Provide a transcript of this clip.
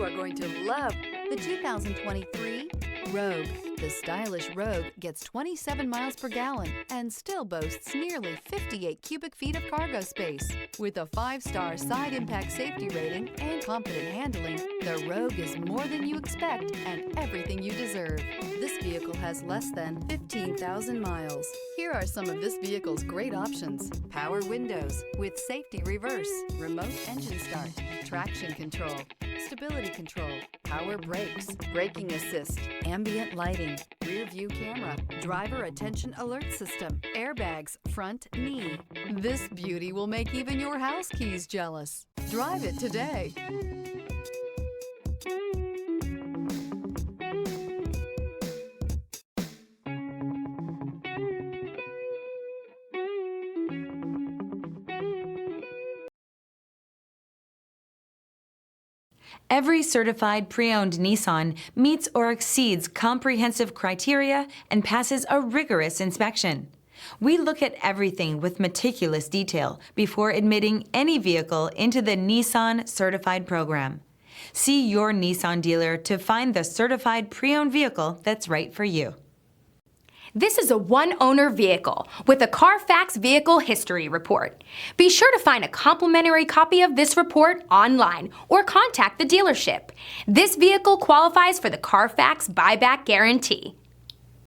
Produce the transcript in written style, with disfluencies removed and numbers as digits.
are going to love the 2023 Rogue. The stylish Rogue gets 27 miles per gallon and still boasts nearly 58 cubic feet of cargo space. With a 5-star side impact safety rating and confident handling, the Rogue is more than you expect and everything you deserve. This vehicle has less than 15,000 miles. Here are some of this vehicle's great options: power windows with safety reverse, remote engine start, traction control, stability control, power brakes, braking assist, ambient lighting, rear view camera, driver attention alert system, airbags, front knee. This beauty will make even your house keys jealous. Drive it today. Every certified pre-owned Nissan meets or exceeds comprehensive criteria and passes a rigorous inspection. We look at everything with meticulous detail before admitting any vehicle into the Nissan Certified program. See your Nissan dealer to find the certified pre-owned vehicle that's right for you. This is a one-owner vehicle with a Carfax Vehicle History Report. Be sure to find a complimentary copy of this report online or contact the dealership. This vehicle qualifies for the Carfax Buyback Guarantee.